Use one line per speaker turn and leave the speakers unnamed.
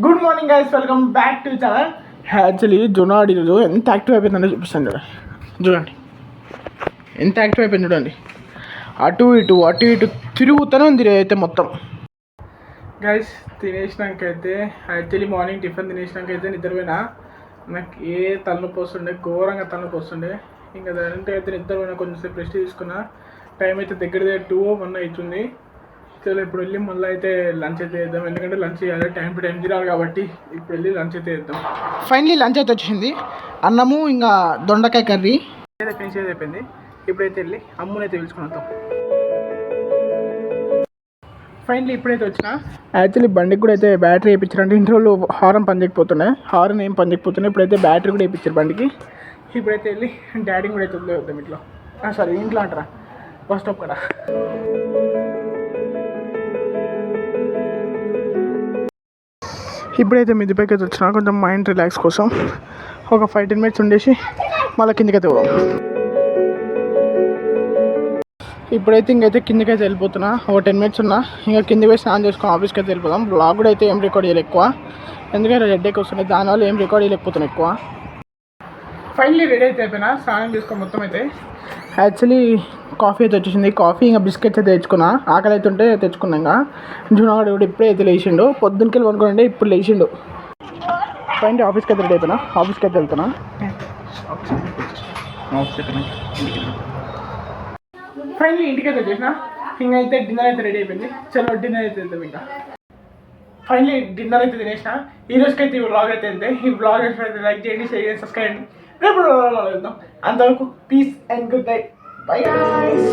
Good morning guys, welcome back to channel. Actually జొనాడి ఈరోజు ఎంత యాక్టివ్ అయిపోయిందంటే చూపిస్తాను చూడండి ఎంత యాక్టివ్ అయిపోయింది చూడండి. అటు ఇటు తిరుగుతూనే ఉంది అయితే మొత్తం. గైస్ తినేసినాకైతే యాక్చువల్లీ మార్నింగ్ టిఫిన్ తినేసినాకైతే నిద్రపోయినా. నాకు ఏ తలనొప్పి వస్తుండే, ఘోరంగా తలనొప్పి వస్తుండే. ఇంకా దాంట్లో అయితే నిద్రపోయినా, కొంచెంసేపు రెస్ట్ తీసుకున్నా. టైం అయితే దగ్గర 2:01 అవుతుంది. చలో ఇప్పుడు వెళ్ళి మళ్ళీ అయితే లంచ్ అయితే వేద్దాం, ఎందుకంటే లంచ్ చేయాలి, టైం టు టైం తినాలి కాబట్టి. ఇప్పుడు వెళ్ళి లంచ్ అయితే వేద్దాం. ఫైనలీ లంచ్ అయితే వచ్చింది. అన్నము ఇంకా దొండకాయ కర్రీ అయితే ఫినిష్ అయితే అయిపోయింది. ఇప్పుడైతే వెళ్ళి అమ్మునైతే పిలుచుకుని వద్దాం. ఫైనలీ ఇప్పుడైతే వచ్చిన. యాక్చువల్లీ బండికి కూడా అయితే బ్యాటరీ వేయించారంటే ఇంట్లో హారన్ పని చేయకపోతున్నాయి, హారన్ ఏం పని చేయకపోతున్నాయి. ఇప్పుడైతే బ్యాటరీ కూడా వేయించారు బండికి. ఇప్పుడైతే వెళ్ళి డాడీని కూడా అయితే వదిలేద్దాం ఇంట్లో, సారీ ఇంట్లో అంటారా, బస్ స్టాప్ కూడా. ఇప్పుడైతే మిద్దిపైకి అయితే వచ్చినా కొంచెం మైండ్ రిలాక్స్ కోసం. ఒక 5-10 మినిట్స్ ఉండేసి మళ్ళీ కిందకైతే పోదాం. ఇప్పుడైతే ఇంకైతే కిందకైతే వెళ్ళిపోతున్నా. ఒక 10 మినిట్స్ ఉన్నా, ఇంకా కిందకి పోయి స్నానం చేసుకుని ఆఫీస్కి అయితే వెళ్ళిపోదాం. బ్లాగ్ కూడా అయితే ఏం రికార్డ్ చేయాలి ఎక్కువ, ఎందుకంటే హెడేక్ వస్తుంది, దానివల్ల ఏం రికార్డ్ చేయలేకపోతున్నాను ఎక్కువ. ఫైనలీ రెడీ అయితే అయిపోయినా, స్నానం చేసుకొని మొత్తం అయితే. యాక్చువల్లీ కాఫీ అయితే వచ్చేసింది. కాఫీ ఇంకా బిస్కెట్స్ అయితే తెచ్చుకున్నా. ఆకలి అయితే ఉంటే తెచ్చుకున్నా. ఇంకా జూనాడు కూడా ఇప్పుడే అయితే లేచిండు, పొద్దున్నకి వెళ్ళి అనుకోండి ఇప్పుడు లేచిండు. ఫైనలీ ఆఫీస్కి అయితే రెడీ అయిపోయినా, ఆఫీస్కి అయితే వెళ్తున్నా. ఫైనలీ ఇంటికి అయితే వచ్చేసిన. ఇంకా అయితే డిన్నర్ అయితే రెడీ అయిపోయింది. చలో డిన్నర్ అయితే వెళ్తాం. ఇంకా ఫైనలీ డిన్నర్ అయితే తినేసిన. ఈ రోజుకైతే ఈ వ్లాగ్ అయితే వెళ్తే, ఈ వ్లాగ్ అయితే లైక్ చేయండి, షేర్ చేయండి, సబ్స్క్రైబ్ చేయండి. రేపు వెళ్దాం. అంతవరకు peace and good night. Bye guys.